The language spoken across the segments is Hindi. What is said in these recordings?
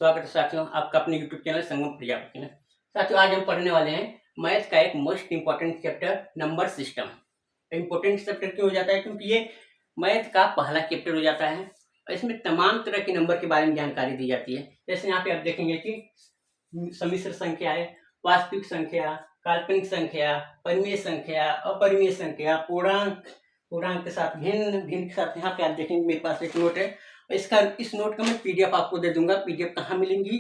स्वागत है साथियों, आपका अपने YouTube चैनल संगम प्रजापति में। साथियों, आज हम पढ़ने वाले हैं मैथ का एक most important chapter number system. Important chapter क्यों हो जाता है? क्योंकि ये मैथ का पहला चैप्टर हो जाता है और इसमें तमाम तरह के नंबर के बारे में जानकारी दी जाती है। जैसे यहाँ पे आप देखेंगे कि सम्मिश्र संख्या है, वास्तविक संख्या, काल्पनिक संख्या, परिमेय संख्या, अपरिमेय संख्या, पूर्णांक, पूर्णांक के साथ भिन्न, भिन्न के साथ। यहाँ पे आप देखेंगे मेरे पास एक नोट है, इस नोट का मैं पीडीएफ आपको दे दूंगा। पीडीएफ कहाँ मिलेंगी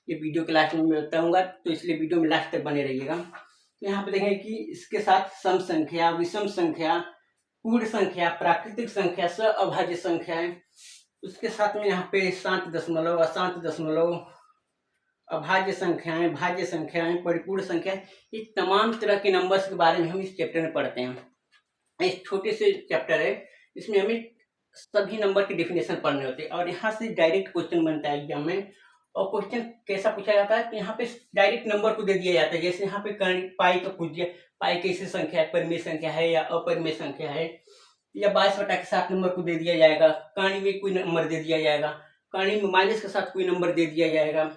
ये वीडियो के लास्ट में मैं बताऊंगा, तो इसलिए वीडियो में लास्ट तक बने रहिएगा। तो यहाँ पे देखेंगे कि इसके साथ सम संख्या, विषम संख्या, पूर्ण संख्या, प्राकृतिक संख्या, अभाज्य संख्या है। उसके साथ में यहाँ पे शांत दशमलव, अशांत दशमलव, अभाज्य संख्याएं, भाज्य संख्याएं, परिपूर्ण संख्या, ये तमाम तरह के नंबर्स के बारे में हम इस चैप्टर में पढ़ते हैं। एक छोटे से चैप्टर है, इसमें हमें सभी नंबर की डेफिनेशन पढ़ने होते हैं और यहाँ से डायरेक्ट क्वेश्चन बनता है एग्जाम में। और क्वेश्चन कैसा पूछा जाता है कि यहाँ पे डायरेक्ट नंबर को दे दिया जाता है। जैसे यहाँ पे पाई का पूछ दिया, पाई कैसी संख्या है, परिमेय संख्या है या अपरिमेय संख्या है, या 22 के साथ नंबर को दे दिया जाएगा, कर्ण में कोई नंबर दे दिया जाएगा, कर्ण में माइनस के साथ कोई नंबर दे दिया जाएगा,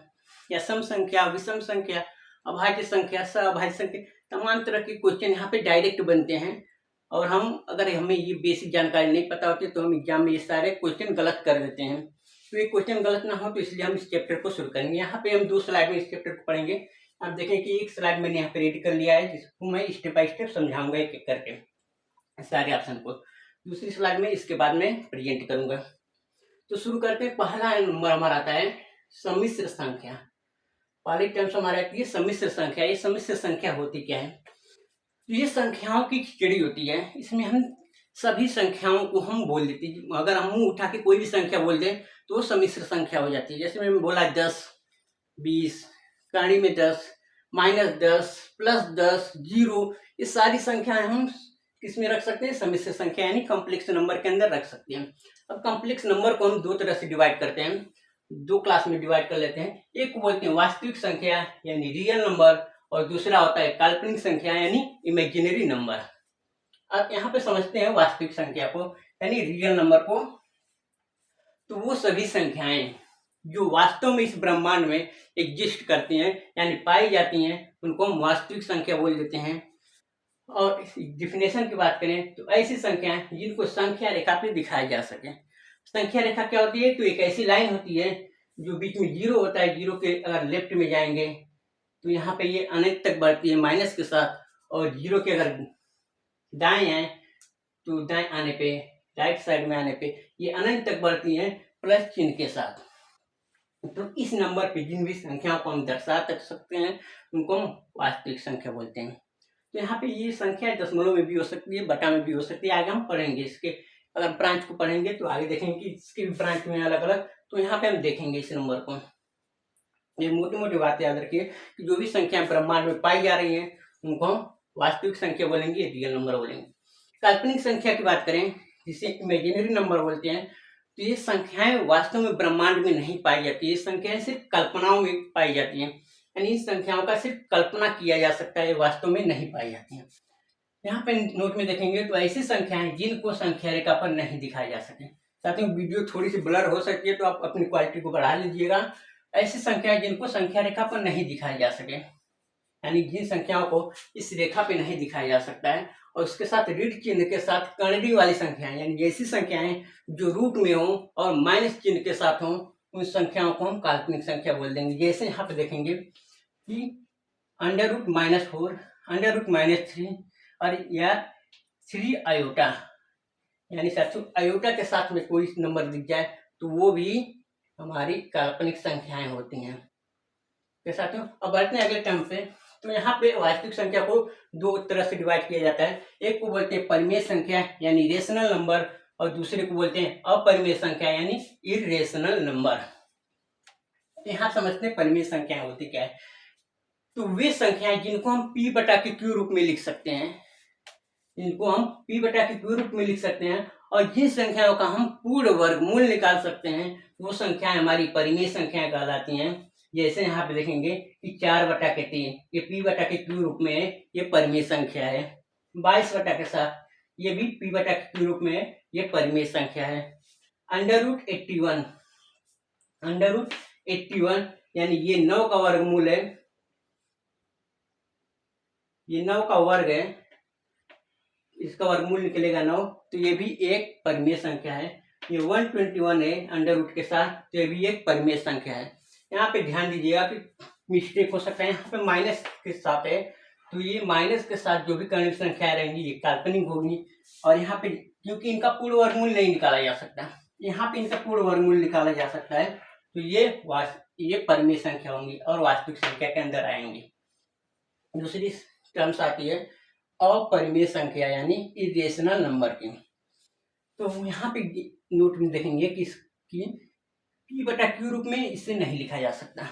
या सम संख्या, विषम संख्या, अभाज्य संख्या, अभाज्य संख्या, तमाम तरह के क्वेश्चन यहाँ पे डायरेक्ट बनते हैं। और अगर हमें ये बेसिक जानकारी नहीं पता होती तो हम एग्जाम में ये सारे क्वेश्चन गलत कर देते हैं। तो ये क्वेश्चन गलत ना हो, तो इसलिए हम इस चैप्टर को शुरू करेंगे। यहाँ पे हम 2 स्लाइड में इस चैप्टर को पढ़ेंगे। आप देखें कि एक स्लाइड मैंने यहाँ पे रेडी कर लिया है, जिसको मैं स्टेप बाय स्टेप समझाऊंगा एक एक करके सारे ऑप्शन को। दूसरी स्लाइड में इसके बाद में प्रेजेंट करूंगा। तो शुरू करते हैं। पहला नंबर हमारा आता है सम्मिश्र संख्या। पहली टर्म्स हमारा आती है सम्मिश्र संख्या। ये सम्मिश्र संख्या होती क्या है? तो ये संख्याओं की खिचड़ी होती है। इसमें हम सभी संख्याओं को हम बोल देते हैं। अगर हम मुंह उठा के कोई भी संख्या बोल दें तो वो सम्मिश्र संख्या हो जाती है। जैसे मैंने बोला 10, 20, कड़ी में 10, -10, +10, 0, ये सारी संख्याएं हम किस में रख सकते हैं? सम्मिश्र संख्या यानी कॉम्प्लेक्स नंबर के अंदर रख सकते हैं। अब कॉम्प्लेक्स नंबर को हम 2 तरह से डिवाइड करते हैं, 2 क्लास में डिवाइड कर लेते हैं। एक को बोलते हैं वास्तविक संख्या यानी रियल नंबर, और दूसरा होता है काल्पनिक संख्या यानी इमेजिनरी नंबर। अब यहाँ पे समझते हैं वास्तविक संख्या को यानी रियल नंबर को। तो वो सभी संख्याएं जो वास्तव में इस ब्रह्मांड में एग्जिस्ट करती हैं यानी पाई जाती हैं, उनको हम वास्तविक संख्या बोल देते हैं। और डिफिनेशन की बात करें तो ऐसी संख्याएं जिनको संख्या रेखा पे दिखाया जा सके। संख्या रेखा क्या होती है? तो एक ऐसी लाइन होती है जो बीच में 0 होता है। 0 के अगर लेफ्ट में जाएंगे तो यहाँ पे ये अनंत तक बढ़ती है माइनस के साथ, और 0 के अगर दाएं आए तो दाएं आने पे, राइट साइड में आने पे ये अनंत तक बढ़ती है प्लस चिन्ह के साथ। तो इस नंबर पे जिन भी संख्याओं को हम दर्शा सकते हैं उनको हम वास्तविक संख्या बोलते हैं। तो यहाँ पे ये संख्या दशमलव में भी हो सकती है, बटा में भी हो सकती है। आगे हम पढ़ेंगे इसके, अगर ब्रांच को पढ़ेंगे तो आगे देखेंगे कि इसके भी ब्रांच में अलग अलग। तो यहाँ पे हम देखेंगे इस नंबर को। ये मोटी मोटी बात याद रखिए कि जो भी संख्या ब्रह्मांड में पाई जा रही हैं उनको हम वास्तविक संख्या बोलेंगे, रियल नंबर बोलेंगे। काल्पनिक संख्या की बात करें जिसे इमेजिनरी नंबर बोलते हैं, तो ये संख्याएं वास्तव में ब्रह्मांड में नहीं पाई जाती। ये संख्याएं सिर्फ कल्पनाओं में पाई जाती हैं, यानी इन संख्याओं का सिर्फ कल्पना किया जा सकता है, वास्तव में नहीं पाई जाती हैं। यहाँ पे नोट में देखेंगे तो ऐसी संख्याएं जिनको संख्या रेखा पर नहीं दिखाया जा सके। साथियों, वीडियो थोड़ी सी ब्लर हो सकती है तो आप अपनी क्वालिटी को बढ़ा लीजिएगा। ऐसी संख्याएं जिनको संख्या रेखा पर नहीं दिखाया जा सके, यानी जिन संख्याओं को इस रेखा पे नहीं दिखाया जा सकता है, और उसके साथ ऋण चिन्ह के साथ कर्णरी वाली संख्याएं, यानी ऐसी संख्याएं जो रूट में हो और माइनस चिन्ह के साथ हो, उन संख्याओं को हम काल्पनिक संख्या बोल देंगे। जैसे यहाँ पे देखेंगे कि √-4, √-3 और या 3 आयोटा, यानी साथियों आयोटा के साथ में कोई नंबर दिख जाए तो वो भी हमारी काल्पनिक संख्याएं होती हैं। तो साथियों अब बढ़ते हैं अगले टर्म पे। तो यहाँ पे वास्तविक संख्या को 2 तरह से डिवाइड किया जाता है। एक को बोलते हैं परिमेय संख्या यानी रेशनल नंबर, और दूसरे को बोलते हैं अपरिमेय संख्या यानी इरेशनल नंबर। यहाँ समझते हैं परिमेय संख्या होती क्या है। तो वे संख्याएं जिनको हम P/Q रूप में लिख सकते हैं, जिनको हम P/Q रूप में लिख सकते हैं, और जिन संख्याओं का हम पूर्ण वर्गमूल निकाल सकते हैं, वो संख्याएं हमारी परिमेय संख्याएं कहलाती हैं। जैसे यहाँ पे देखेंगे कि 4/3 ये P/Q रूप में ये परिमेय संख्या है। 22 के साथ ये भी P/Q रूप में ये परिमेय संख्या है। √81 81, यानी ये 9 का वर्गमूल है, ये 9 का वर्ग है, इसका वर्गमूल निकलेगा 9, तो ये भी एक परिमेय संख्या है। ये 121 है अंडर रूट के साथ, तो ये भी एक परिमेय संख्या है। यहाँ पे ध्यान दीजिएगा कि मिस्टेक हो सकता है, यहाँ पे माइनस के साथ है, तो ये माइनस के साथ जो भी कर्ण संख्या रहेंगी ये काल्पनिक होगी। और यहाँ पे क्योंकि इनका पूर्ण वर्गमूल नहीं निकाला जा सकता, यहाँ पे इनका पूर्ण वर्गमूल निकाला जा सकता है, तो ये परिमेय संख्या होंगी और वास्तविक संख्या के अंदर आएंगी। दूसरी टर्म्स आती है अपरिमेय संख्या यानी इरेशनल नंबर की। तो यहाँ पे नोट में देखेंगे कि p बटा q रूप में इसे नहीं लिखा जा सकता।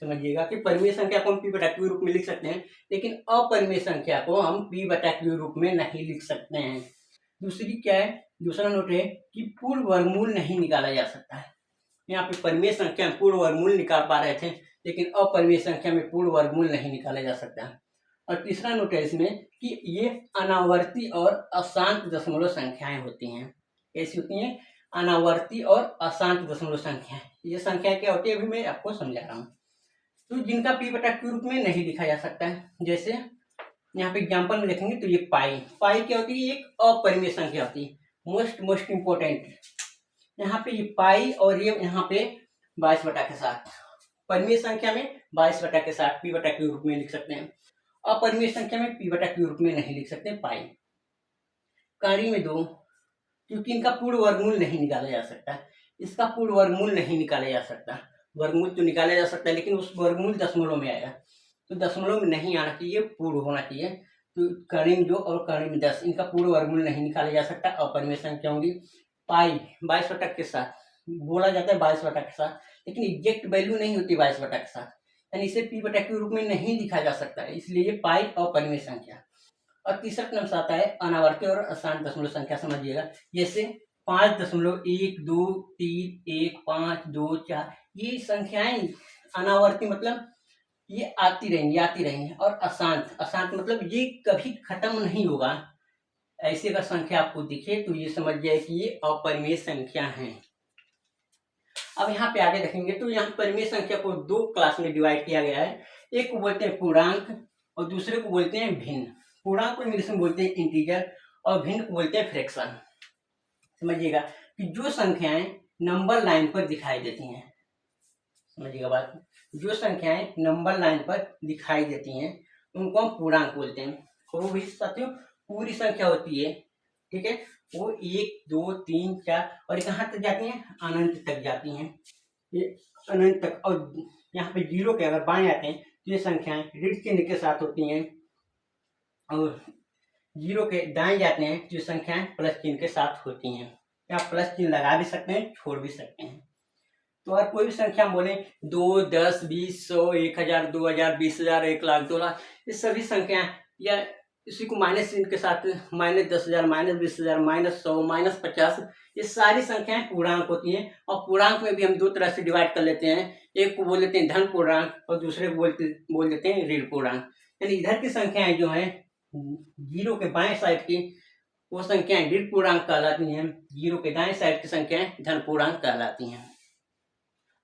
समझिएगा कि परिमेय संख्या को हम p बटा q रूप में लिख सकते हैं, लेकिन अपरिमेय संख्या को हम p बटा q रूप में नहीं लिख सकते हैं। दूसरी क्या है, दूसरा नोट है कि पूर्ण वर्गमूल नहीं निकाला जा सकता है। यहाँ पे परिमेय संख्या में पूर्ण वर्गमूल निकाल पा रहे थे, लेकिन अपरिमेय संख्या में पूर्ण वर्गमूल नहीं निकाला जा सकता। और तीसरा नोट है इसमें कि ये अनावर्ती और अशांत दशमलव संख्याएं होती हैं। कैसी होती हैं? अनावर्ती और अशांत दशमलव संख्याएं। ये संख्या क्या होती है अभी मैं आपको समझा रहा हूँ। तो जिनका p बटा q रूप में नहीं लिखा जा सकता है, जैसे यहाँ पे एग्जाम्पल में देखेंगे तो ये पाई क्या होती है? एक अपरिमेय संख्या होती है। मोस्ट इंपोर्टेंट यहाँ पे ये पाई और ये यहाँ पे 22 बटा के साथ, परिमेय संख्या में 22 बटा के साथ p बटा q रूप में लिख सकते हैं। अपरिमेय संख्या में p बटा q रूप में नहीं लिख सकते पाई। कर्ण में 2, क्योंकि इनका पूर्ण वर्गमूल नहीं निकाला जा सकता, इसका पूर्ण वर्गमूल नहीं निकाला जा सकता। वर्गमूल तो निकाला जा सकता है लेकिन उस वर्गमूल दशमलव में आएगा, तो दशमलव में नहीं आना चाहिए, पूर्ण होना चाहिए। तो कर्ण में 2 और कर्ण में 10, इनका पूर्ण वर्गमूल नहीं निकाला जा सकता, अपरिमेय संख्या होंगी। पाई 22 बटा के साथ बोला जाता है, 22 बटा के साथ, लेकिन एग्जैक्ट वैल्यू नहीं होती 22 बटा के साथ, यानी इसे p बटा q रूप में नहीं लिखा जा सकता है, इसलिए ये पाई अपरिमेय संख्या। और तीसरा क्रम आता है अनावर्ती और अशांत दशमलव संख्या। समझिएगा जैसे 5.1 2 3 1 5 2 4, ये संख्याएं अनावर्ती मतलब ये आती रहेंगी। और अशांत मतलब ये कभी खत्म नहीं होगा। ऐसे अगर संख्या आपको दिखे तो ये समझ जाए कि ये अपरिमेय संख्या है। अब यहाँ पे आगे देखेंगे तो यहाँ परिमेय संख्या को 2 क्लास में डिवाइड किया गया है। एक को बोलते हैं पूर्णांक और दूसरे को बोलते हैं भिन्न। पूर्णांक को इंग्लिश में बोलते हैं इंटीजर और भिन्न को बोलते हैं फ्रैक्शन। समझिएगा कि जो संख्याएं नंबर लाइन पर दिखाई देती हैं, समझिएगा बात, जो संख्याएं नंबर लाइन पर दिखाई देती हैं उनको हम पूर्णांक बोलते हैं। और वो भी साथियों पूरी संख्या होती है, ठीक है, वो 1 2 3 4 और कहाँ तक जाती हैं? अनंत तक जाती हैं, ये अनंत तक। और यहाँ पे 0 के अगर बाएं आते हैं तो ये संख्याएं ऋण चिन्ह के साथ होती हैं, और 0 के दाएं जाते हैं तो ये संख्याएं प्लस चिन्ह के साथ होती हैं। आप प्लस चिन्ह लगा भी सकते हैं, छोड़ भी सकते हैं। तो अगर कोई भी संख्या बोले 2 10 20 100 1000 2000 20000 1 लाख 2 लाख, ये सभी संख्याएं या इसी को माइनस चिन्ह के साथ -10,000 -20,000 -100 -50, ये सारी संख्याएं पूर्णांक होती हैं। और पूर्णांक में भी हम 2 तरह से डिवाइड कर लेते हैं, एक को बोल देते हैं धन पूर्णांक और दूसरे को बोल देते हैं ऋण पूर्णांक। यानी इधर की संख्याएं जो हैं 0 के बाएं साइड की वो संख्याएं ऋण पूर्णांक कहलाती हैं, 0 के दाएं साइड की संख्याएं धन पूर्णांक कहलाती हैं।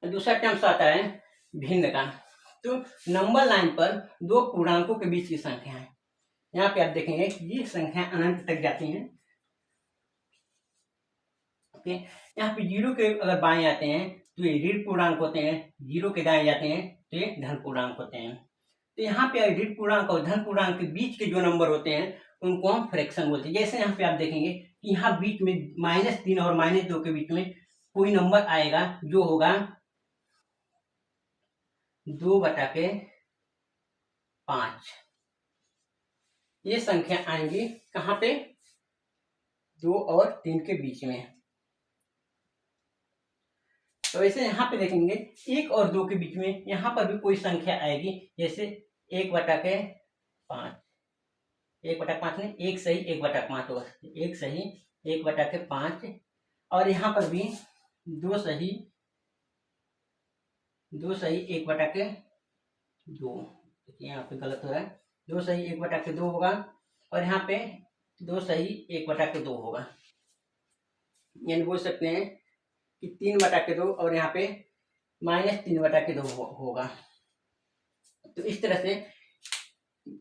दूसरा टर्म्स आता है भिन्न का। तो नंबर लाइन पर 2 पूर्णांकों के बीच की संख्या है। यहाँ पे आप देखेंगे कि ये संख्या अनंत तक जाती हैं। ओके, यहाँ पे 0 के अगर बाएं आते हैं तो ये ऋण पूर्णांक होते हैं, 0 के दाएं जाते हैं तो ये धन पूर्णांक होते हैं। तो यहाँ पे ऋण पूर्णांक और धन पूर्णांक के बीच के जो नंबर होते हैं उनको हम फ्रैक्शन बोलते हैं। जैसे यहाँ पे आप देखेंगे कि यहाँ बीच में -3 और -2 के बीच में कोई नंबर आएगा जो होगा 2/5। ये संख्या आएंगी कहाँ पे? 2 और 3 के बीच में। तो वैसे यहाँ पे देखेंगे 1 और 2 के बीच में यहाँ पर भी कोई संख्या आएगी, जैसे 1/5, 1/5 नहीं, 1 सही 1/5 होगा, 1 सही 1/5। और यहाँ पर भी 2 सही 1/2। यहाँ पे गलत हो रहा है, 2 सही 1/2 होगा और यहाँ पे 2 सही 1/2 होगा। यानी बोल सकते हैं कि 3/2 और यहाँ पे -3/2 होगा। तो इस तरह से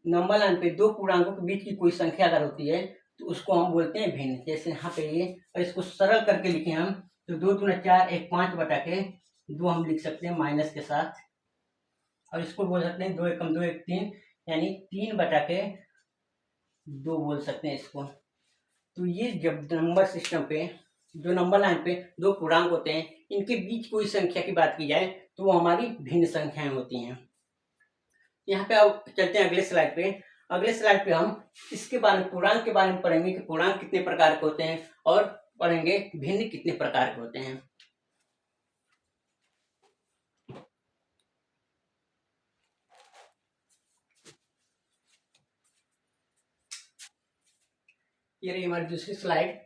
नंबर लाइन पे दो पूर्णांकों के बीच की कोई संख्या अगर होती है तो उसको हम बोलते हैं भिन्न। जैसे यहाँ पे ये, और इसको सरल करके लिखें हम तो 2 दूना 4 1 5/2 हम लिख सकते हैं माइनस के साथ, और इसको बोल सकते हैं 2 एकम 2 1 3 यानी 3/2 बोल सकते हैं इसको। तो ये जब नंबर सिस्टम पे जो नंबर लाइन पे दो पूर्णांक होते हैं इनके बीच कोई संख्या की बात की जाए तो वो हमारी भिन्न संख्याएं होती हैं। यहाँ पे अब चलते हैं अगले स्लाइड पे। अगले स्लाइड पे हम इसके बारे में, पूर्णांक के बारे में पढ़ेंगे कि पूर्णांक कितने प्रकार के होते हैं और पढ़ेंगे भिन्न कितने प्रकार के होते हैं। ये रही हमारी दूसरी स्लाइड।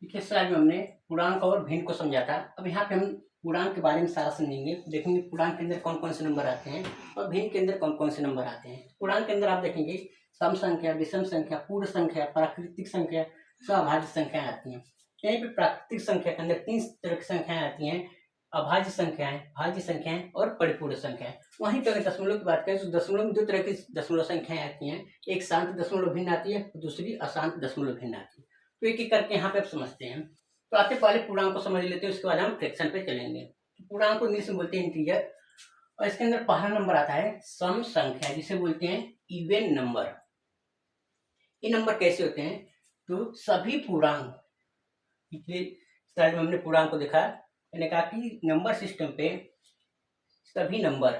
पिछले स्लाइड में हमने पूर्णांक और भिन्न को समझा था। अब यहाँ पे हम पूर्णांक के बारे में सारा समझेंगे, देखेंगे पूर्णांक के अंदर कौन कौन से नंबर आते हैं और भिन्न के अंदर कौन कौन से नंबर आते हैं। पूर्णांक के अंदर आप देखेंगे सम संख्या, विषम संख्या, पूर्ण संख्या, प्राकृतिक संख्या, सभाज्य संख्याएं आती हैं। यहीं पे प्राकृतिक संख्या के अंदर 3 तरह की संख्याएं आती हैं, अभाज्य संख्याएं, भाज्य संख्याएं और परिपूर्ण संख्याएं। वहीं पर अगर दशमलव की बात करें तो दशमलव में 2 तरह की दशमलव संख्याएं आती हैं, एक शांत दशमलव भिन्न आती है, दूसरी अशांत दशमलव भिन्न आती है। तो एक एक करके यहाँ पे आप समझते हैं। तो आते पहले पूर्णांक को समझ लेते हैं, उसके बाद हम फ्रैक्शन पे चलेंगे। पूर्णांक को इंग्लिश में बोलते हैं इंटीजर, और इसके अंदर पहला नंबर आता है सम संख्या, जिसे बोलते हैं इवन नंबर। ये नंबर कैसे होते हैं? तो सभी पूर्णांक, पिछले स्लाइड में हमने पूर्णांक को देखा, मैंने कहा कि नंबर सिस्टम पे सभी नंबर,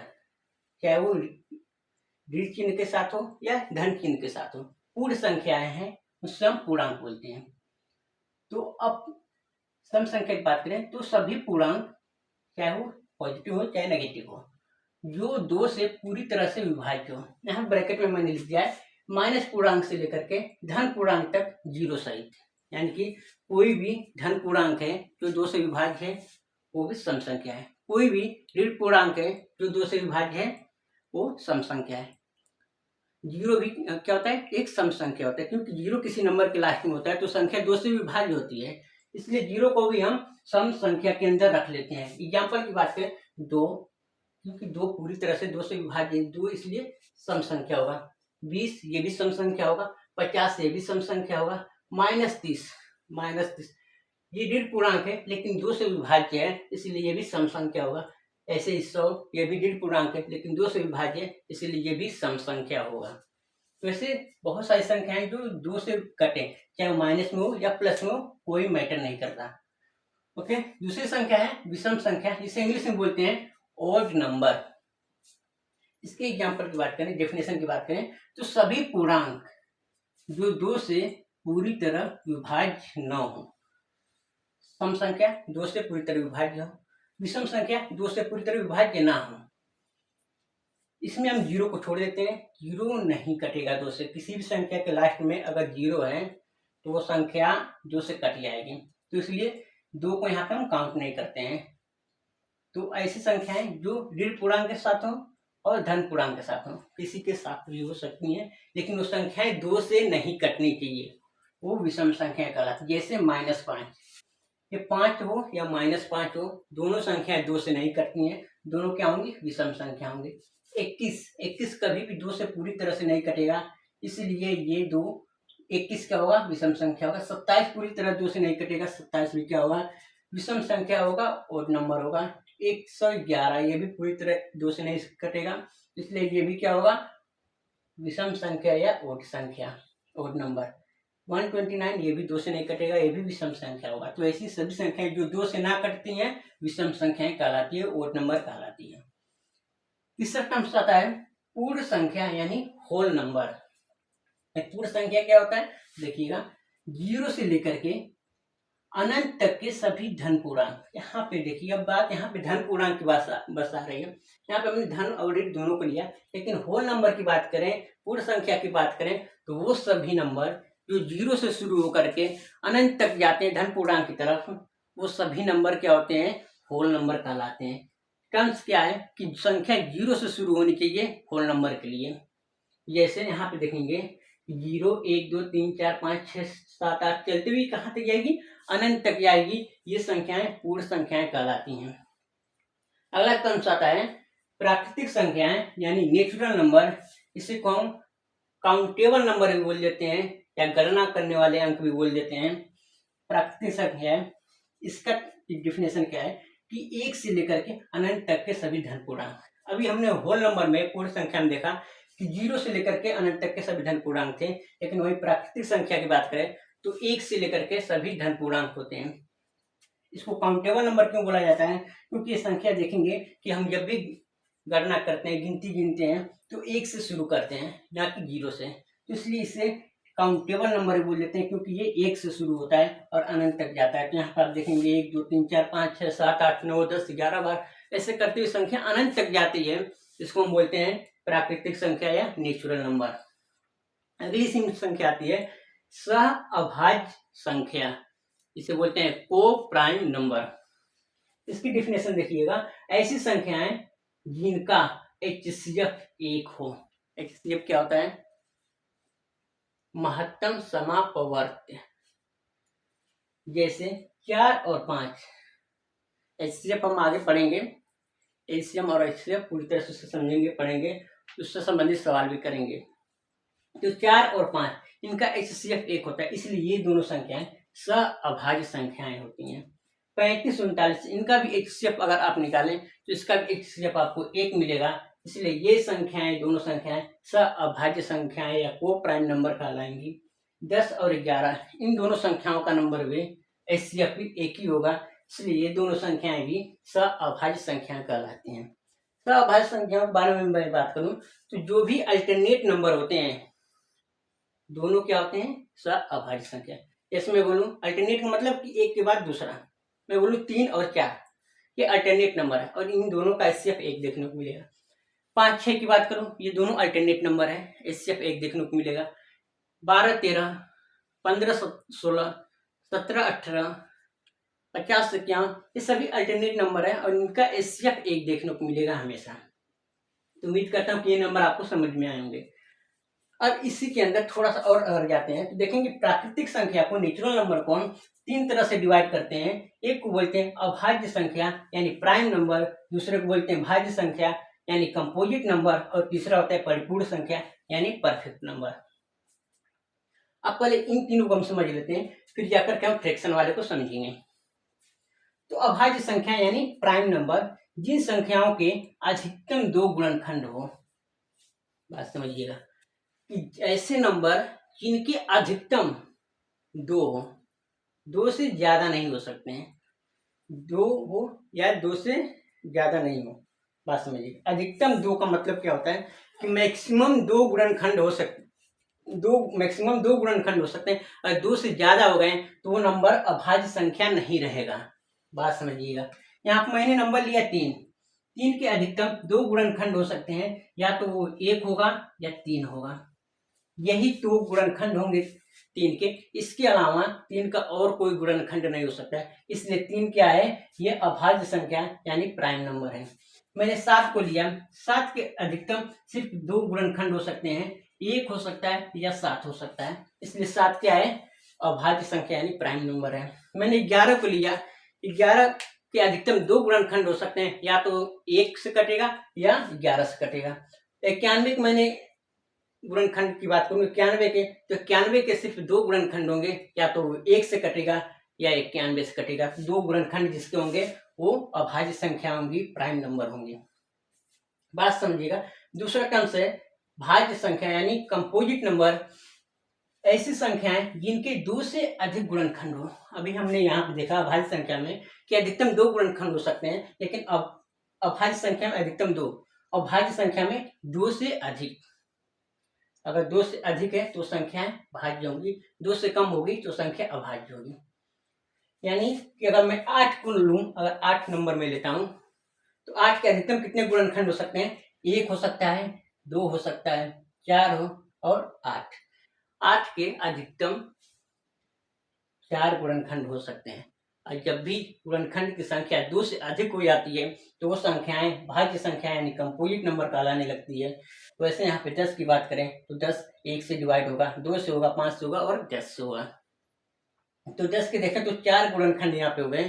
चाहे वो ऋण चिन्ह के साथ हो या धन चिन्ह के साथ हो, पूर्ण संख्याएं हैं, उससे हम पूर्णांक बोलते हैं। तो अब सम संख्या की बात करें तो सभी पूर्णांक, चाहे वो पॉजिटिव हो चाहे नेगेटिव हो, जो 2 से पूरी तरह से विभाज्य हो। यहाँ ब्रैकेट में मैंने लिख दिया है माइनस पूर्णांक से लेकर के धन पूर्णांक तक 0 सहित, यानी कि कोई भी धन पूर्णांक है जो 2 से विभाज्य है वो भी सम संख्या है, कोई भी ऋण पूर्णांक है जो 2 से विभाज्य है वो सम संख्या है। 0 भी क्या होता है? एक सम संख्या होता है, क्योंकि 0 किसी नंबर के लास्ट में होता है तो संख्या 2 से विभाज्य होती है, इसलिए 0 को भी हम सम संख्या के अंदर रख लेते हैं। एग्जाम्पल की बात करें 2, क्योंकि 2 पूरी तरह से 2 से विभाज्य है, 2 इसलिए सम संख्या होगा। 20 ये भी सम संख्या होगा, 50 ये भी सम संख्या होगा, -30 ये ऋण पूर्णांक है लेकिन 2 से विभाज्य है इसलिए ये भी सम संख्या होगा। ऐसे 100 ये भी ऋण पूर्णांक है लेकिन 2 से विभाज्य है इसलिए ये भी सम संख्या होगा। तो ऐसे बहुत सारी संख्याएं जो 2 से कटे, चाहे वो माइनस में हो या प्लस में हो, कोई मैटर नहीं करता। ओके, दूसरी संख्या है विषम संख्या, जिसे इंग्लिश में बोलते हैं ऑड नंबर। इसके एग्जाम्पल की बात करें, डेफिनेशन की बात करें तो सभी पूर्णांक जो 2 से पूरी तरह विभाज्य न हो। सम संख्या 2 से पूरी तरह विभाज्य हो, विषम संख्या 2 से पूरी तरह विभाज्य ना हो। इसमें हम 0 को छोड़ देते हैं, 0 नहीं कटेगा 2 से। किसी भी संख्या के लास्ट में अगर 0 है तो वो संख्या 2 से कट जाएगी, तो इसलिए 2 को यहाँ पे हम काउंट नहीं करते हैं। तो ऐसी संख्याएं जो ऋण पूर्णांक के साथ हो और धन पूर्णांक के साथ हो, किसी के साथ भी हो सकती हैं, लेकिन वो संख्याएं 2 से नहीं कटनी चाहिए, वो विषम संख्या कहलाती है। जैसे -5, ये 5 हो या -5 हो, दोनों संख्याएं 2 से नहीं कटनी है, दोनों क्या होंगी? विषम संख्या होंगी। 21 कभी भी 2 से पूरी तरह से नहीं कटेगा, इसलिए ये 2 21 क्या होगा? विषम संख्या होगा। 27 पूरी तरह 2 से नहीं कटेगा, 27 भी क्या होगा? विषम संख्या होगा, ऑड नंबर होगा। 111 ये भी पूरी तरह 2 से नहीं कटेगा, इसलिए ये भी क्या होगा? विषम संख्या या ऑड संख्या, ऑड नंबर। 129 ये भी 2 से नहीं कटेगा, ये भी विषम संख्या होगा। तो ऐसी सभी संख्याएं जो 2 से ना कटती हैं विषम संख्याएं कहलाती है, ऑड नंबर कहलाती है। तीसरा टर्म्स आता है पूर्ण संख्या यानी होल नंबर। पूर्ण संख्या क्या होता है? देखिएगा, 0 से लेकर के अनंत तक के सभी धन पूर्णांक। यहाँ पे देखिए, अब बात यहाँ पे धन पूर्णांक की बस आ रही है। यहाँ पे हमने धन और ऋण दोनों को लिया, लेकिन होल नंबर की बात करें, पूर्ण संख्या की बात करें तो वो सभी नंबर जो 0 से शुरू होकर के अनंत तक जाते हैं धन पूर्णांक की तरफ, वो सभी नंबर क्या होते हैं? होल नंबर कहलाते हैं। टर्म्स क्या है कि संख्या 0 से शुरू होनी चाहिए होल नंबर के लिए। जैसे यहाँ पे देखेंगे 0 1 2 3 4 5 6 7 8 चलते हुए कहाँ तक जाएगी? अनंत तक जाएगी। ये संख्याएं पूर्ण संख्याएं कहलाती हैं। अगला टर्म्स आता है प्राकृतिक संख्याएं यानी नेचुरल नंबर। इसे को हम काउंटेबल नंबर भी बोल देते हैं या गणना करने वाले अंक भी बोल देते हैं। प्राकृतिक संख्या इसका डिफिनेशन क्या है कि एक से लेकर के अनंत तक के सभी धन पूर्णांक। अभी हमने होल नंबर में पूर्ण संख्या में देखा कि 0 से लेकर के अनंत तक के सभी धन पूर्णांक थे, लेकिन वही प्राकृतिक संख्या की बात करें तो 1 से लेकर के सभी धन पूर्णांक होते हैं। इसको काउंटेबल नंबर क्यों बोला जाता है? क्योंकि ये संख्या देखेंगे कि हम जब भी गणना करते हैं, गिनती गिनते हैं तो 1 से शुरू करते हैं ना कि 0 से, तो इसलिए इसे काउंटेबल नंबर बोल देते हैं क्योंकि ये 1 से शुरू होता है और अनंत तक जाता है। तो यहाँ पर आप देखेंगे 1 2 3 4 5 6 7 8 9 10 11 बार ऐसे करते हुए संख्या अनंत तक जाती है। इसको हम बोलते हैं प्राकृतिक संख्या या नेचुरल नंबर। अगली संख्या आती है सह अभाज्य संख्या, इसे बोलते हैं को प्राइम नंबर। इसकी डिफिनेशन देखिएगा, ऐसी संख्याएं जिनका HCF 1 हो। HCF क्या होता है? महत्तम समापवर्त्य। जैसे 4 और 5। HCF हम आगे पढ़ेंगे, LCM और HCF पूरी तरह से समझेंगे, पढ़ेंगे, उससे संबंधित सवाल भी करेंगे। तो 4 और 5 इनका HCF 1 होता है, इसलिए ये दोनों संख्याएं सह अभाज्य संख्याएं होती हैं। 35 39 इनका भी HCF अगर आप निकालें तो इसका भी HCF आपको 1 मिलेगा, इसलिए ये संख्याएं दोनों संख्याएं सह अभाज्य संख्याएं या को प्राइम नंबर कहलाएंगी। 10 और 11 इन दोनों संख्याओं का नंबर भी HCF भी 1 ही होगा, इसलिए ये दोनों संख्याएं भी सह अभाज्य संख्याएं कहलाती हैं। सह अभाज्य संख्याओं के बारे में मैं बात करूं तो जो भी अल्टरनेट नंबर होते हैं दोनों क्या होते हैं? सह अभाज्य संख्या। इसमें बोलूं अल्टरनेट का मतलब कि एक के बाद दूसरा, मैं बोलूं 3 और 4 ये अल्टरनेट नंबर है और इन दोनों का HCF 1 देखने को मिलेगा। 5 6 की बात करूं, ये दोनों अल्टरनेट नंबर है, HCF 1 देखने को मिलेगा। 12 13 15 16 17 18 50 51 ये सभी अल्टरनेट नंबर है और इनका HCF 1 देखने को मिलेगा हमेशा। तो उम्मीद करता हूं कि ये नंबर आपको समझ में आए होंगे। अब इसी के अंदर थोड़ा सा और अगर जाते हैं तो देखेंगे प्राकृतिक संख्या को, नेचुरल नंबर को हम 3 तरह से डिवाइड करते हैं। एक को बोलते हैं अभाज्य संख्या यानी प्राइम नंबर, दूसरे को बोलते हैं भाज्य संख्या यानी कंपोजिट नंबर और तीसरा होता है परिपूर्ण संख्या यानी परफेक्ट नंबर। अब पहले इन तीनों को हम समझ लेते हैं, फिर जाकर के हम फ्रैक्शन वाले को समझेंगे। तो अभाज्य संख्या यानी प्राइम नंबर, जिन संख्याओं के अधिकतम 2 गुणनखंड हो। बात समझिएगा कि ऐसे नंबर जिनके अधिकतम 2 से ज्यादा नहीं हो सकते हैं, 2 हो या 2 से ज्यादा नहीं हो। बात समझिए, अधिकतम 2 का मतलब क्या होता है कि मैक्सिमम 2 गुणनखंड हो सकते, मैक्सिमम 2 गुणनखंड हो सकते हैं। अगर 2 से ज्यादा हो गए तो वो नंबर अभाज्य संख्या नहीं रहेगा। बात समझिएगा, यहाँ पर मैंने नंबर लिया 3 के अधिकतम 2 गुणनखंड हो सकते हैं, या तो वो 1 होगा या 3 होगा, यही 2 गुणनखंड होंगे 3 के। इसके अलावा 3 का और कोई गुणनखंड नहीं हो सकता है, इसलिए 3 क्या है? ये अभाज्य संख्या यानी प्राइम नंबर है। मैंने 7 को लिया, 7 के अधिकतम सिर्फ 2 गुणनखंड हो सकते हैं, 1 हो सकता है या 7 हो सकता है, इसलिए 7 क्या है? अभाज्य संख्या यानी प्राइम नंबर है। मैंने 11 को लिया, 11 के अधिकतम 2 गुणनखंड हो सकते हैं, या तो 1 से कटेगा या 11 से कटेगा। 91 के मैंने गुणनखंड की बात करूं 91 के, तो 91 के सिर्फ 2 गुणनखंड होंगे, या तो 1 से कटेगा या 91 से कटेगा। 2 गुणनखंड जिसके होंगे वो अभाज्य संख्या होंगी, प्राइम नंबर होंगे। बात समझिएगा। दूसरा टर्म्स है भाज्य संख्या यानी कंपोजिट नंबर, ऐसी संख्याएं जिनके 2 से अधिक गुणनखंड हो। अभी हमने यहाँ पे देखा अभाज्य संख्या में कि अधिकतम 2 गुणनखंड हो सकते हैं, लेकिन अब अभाज्य संख्या में अधिकतम 2 और भाज्य संख्या में 2 से अधिक। अगर 2 से अधिक है तो संख्याएं भाज्य होंगी, 2 से कम होगी तो संख्या अभाज्य होगी। यानी कि अगर मैं 8 को लूं, अगर 8 नंबर में लेता हूं तो 8 के अधिकतम कितने गुणनखंड हो सकते हैं? 1 हो सकता है, 2 हो सकता है, 4 हो और 8। 8 के अधिकतम 4 गुणनखंड हो सकते हैं। और जब भी गुणनखंड की संख्या 2 से अधिक हो जाती है तो वो संख्याएं भाज्य संख्या यानी कंपोजिट नंबर कहलाने लगती है। वैसे यहाँ पे 10 की बात करें तो 10 1 से डिवाइड होगा, 2 से होगा, 5 से होगा और 10 से होगा। तो 10 के देखें तो 4 गुणनखंड यहाँ पे हो गए,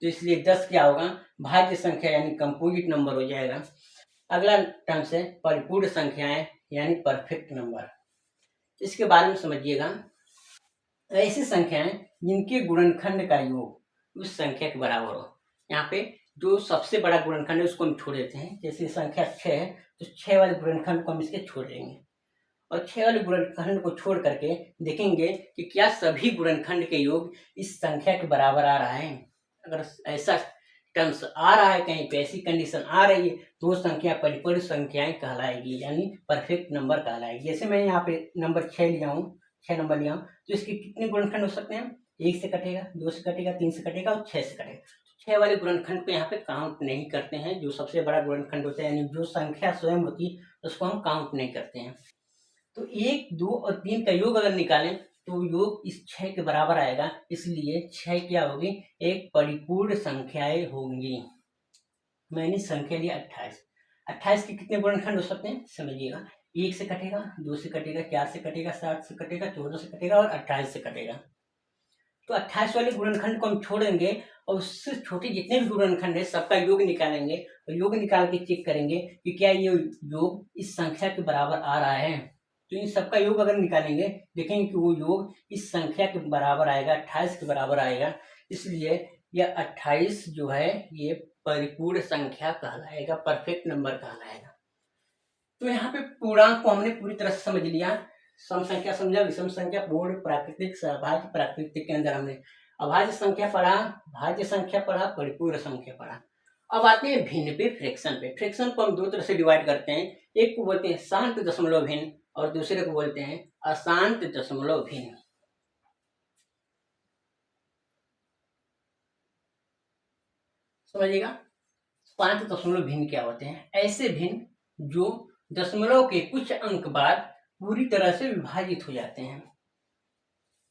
तो इसलिए 10 क्या होगा, भाज्य संख्या यानी कंपोजिट नंबर हो जाएगा। अगला टर्म्स है परिपूर्ण संख्याएं यानी परफेक्ट नंबर। इसके बारे में समझिएगा। ऐसी संख्याएं जिनके गुणनखंड का योग उस संख्या के बराबर हो। यहाँ पे जो सबसे बड़ा गुणनखंड है उसको हम छोड़ देते हैं। जैसे संख्या 6 है तो 6 वाले गुणनखंड को हम इसके छोड़ देंगे और 6 वाले गुणनखंड को छोड़ करके देखेंगे कि क्या सभी गुणनखंड के योग इस संख्या के बराबर आ रहा है। अगर ऐसा टर्म्स आ रहा है, कहीं पे ऐसी कंडीशन आ रही है तो वो संख्या परिपूर्ण संख्याएं कहलाएगी यानी परफेक्ट नंबर कहलाएगी। जैसे मैं यहाँ पे नंबर 6 लिया हूँ, 6 नंबर लिया हूँ, तो इसके कितने गुणनखंड हो सकते हैं, 1 से कटेगा, 2 से कटेगा, 3 से कटेगा और 6 से कटेगा। 6 वाले गुणनखंड को यहाँ पे काउंट नहीं करते हैं। जो सबसे बड़ा गुणनखंड होता है यानी जो संख्या स्वयं होती है उसको हम काउंट नहीं करते हैं। तो 1, 2 और 3 का योग अगर निकालें तो योग इस 6 के बराबर आएगा। इसलिए 6 क्या होगी, एक परिपूर्ण संख्याएं होंगी। मैंने संख्या लिया 28। 28 के कितने गुणनखंड हो सकते हैं समझिएगा। 1 से कटेगा, 2 से कटेगा, 4 से कटेगा, 7 से कटेगा, 14 से कटेगा और 28 से कटेगा। तो 28 वाले गुणनखंड को हम छोड़ेंगे और उससे छोटे जितने भी गुणनखंड है सबका योग निकालेंगे और योग निकाल के चेक करेंगे कि क्या ये योग इस संख्या के बराबर आ रहा है। तो इन सबका योग अगर निकालेंगे देखेंगे कि वो योग इस संख्या के बराबर आएगा, 28 के बराबर आएगा। इसलिए यह 28 जो है ये परिपूर्ण संख्या कहलाएगा, परफेक्ट नंबर कहलाएगा। तो यहाँ पे पूर्णांक को हमने पूरी तरह से समझ लिया। सम संख्या समझा, विषम संख्या, पूर्ण, प्राकृतिक, सहभाज्य, प्राकृतिक के अंदर हमने अभाज्य संख्या पढ़ा, भाज्य संख्या पढ़ा, परिपूर्ण संख्या पढ़ा। अब आते हैं भिन्न पे, फ्रैक्शन पे। फ्रैक्शन को हम दो तरह से डिवाइड करते हैं। एक को बोलते हैं शांत दशमलव भिन्न और दूसरे को बोलते हैं अशांत दशमलव भिन्न। समझिएगा, शांत दशमलव भिन्न क्या होते हैं, ऐसे भिन्न जो दशमलव के कुछ अंक बाद पूरी तरह से विभाजित हो जाते हैं।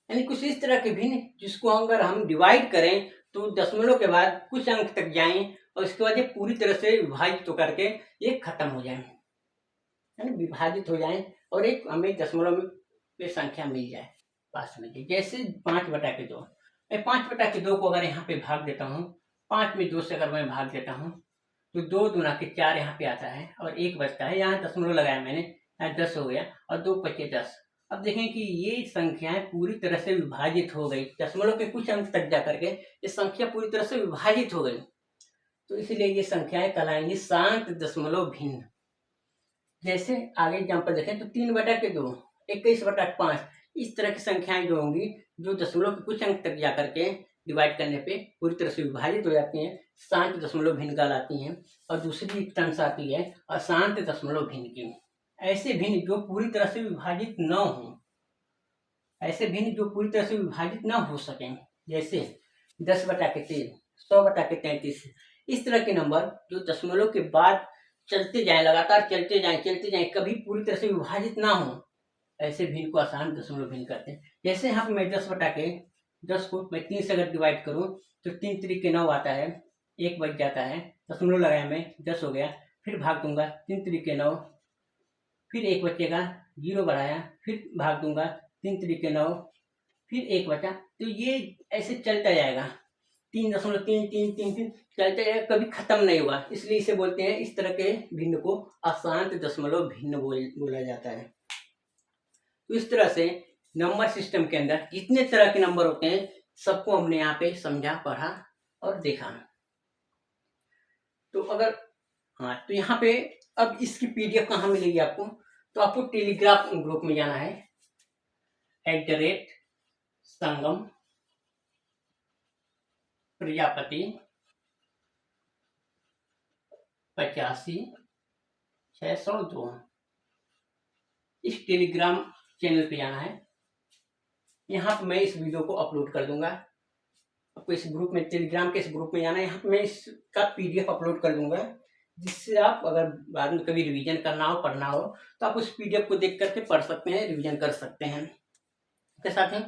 यानी कुछ इस तरह के भिन्न जिसको अगर हम डिवाइड करें तो दशमलव के बाद कुछ अंक तक जाएं और उसके बाद ये पूरी तरह से विभाजित होकर के ये खत्म हो जाए, यानी विभाजित हो जाए और एक हमें दशमलव में संख्या मिल जाए। बात समझिए, जैसे 5/2। मैं 5/2 को अगर यहाँ पे भाग देता हूँ, 5 में 2 से अगर मैं भाग देता हूँ तो 2 दूना के 4 यहाँ पे आता है और 1 बचता है। यहाँ दशमलव लगाया मैंने, यहाँ 10 हो गया और 2 पचे 10। अब देखें कि ये संख्याएं पूरी तरह से विभाजित हो गई, दशमलव के कुछ अंक तक जाकर के ये संख्या पूरी तरह से विभाजित हो गई। तो इसलिए ये संख्याएं कहलाएंगी शांत दशमलव भिन्न। जैसे आगे एग्जाम्पल देखें तो 3/2, 21/5, इस तरह की संख्याएं जो होंगी जो दशमलव के कुछ अंक तक जाकर के डिवाइड करने पे पूरी तरह से विभाजित हो जाती हैं, शांत दशमलव भिन्न कहलाती हैं। और दूसरी टर्म्स आती है अशांत दशमलव भिन्न की। ऐसे भिन्न जो पूरी तरह से विभाजित न हो, ऐसे भिन्न जो पूरी तरह से विभाजित न हो सके, जैसे 10/3, 100/33, इस तरह के नंबर जो दशमलव के बाद चलते जाएं, लगातार चलते जाएं, कभी पूरी तरह से विभाजित ना हो, ऐसे भिन्न को अशांत दशमलव भिन्न कहते हैं। जैसे यहाँ पे मैं 10 को मैं 3 से अगर डिवाइड करूँ तो 3 3 के 9 आता है, 1 बच जाता है, दशमलव लगाया मैं 10 हो गया, फिर भाग दूंगा 3 3 के 9, फिर 1 बचेगा, 0 बढ़ाया, फिर भाग दूंगा 3 3 के 9, फिर 1 बचा। तो ये ऐसे चलता जाएगा, 3.3 चलते जाएगा, कभी खत्म नहीं होगा। इसलिए इसे बोलते हैं, इस तरह के भिन्न को अशांत दशमलव भिन्न बोला जाता है। तो इस तरह से नंबर सिस्टम के अंदर जितने तरह के नंबर होते हैं सबको हमने यहाँ पे समझा, पढ़ा और देखा। तो अगर तो यहाँ पे अब इसकी PDF कहाँ मिलेगी आपको, तो आपको टेलीग्राम ग्रुप में जाना है, @संगम प्रजापति 85 602, इस टेलीग्राम चैनल पे जाना है। यहाँ पे मैं इस वीडियो को अपलोड कर दूंगा। आपको इस ग्रुप में, टेलीग्राम के इस ग्रुप में जाना है। यहाँ पे मैं इसका PDF अपलोड कर दूंगा, जिससे आप अगर बाद में कभी रिवीजन करना हो, पढ़ना हो तो आप उस PDF को देख करके पढ़ सकते हैं, रिवीजन कर सकते हैं। इसके साथ ही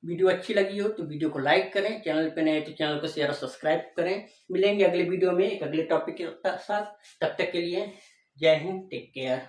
वीडियो अच्छी लगी हो तो वीडियो को लाइक करें, चैनल पे नए तो चैनल को शेयर और सब्सक्राइब करें। मिलेंगे अगले वीडियो में एक अगले टॉपिक के साथ, तब तक के लिए जय हिंद, टेक केयर।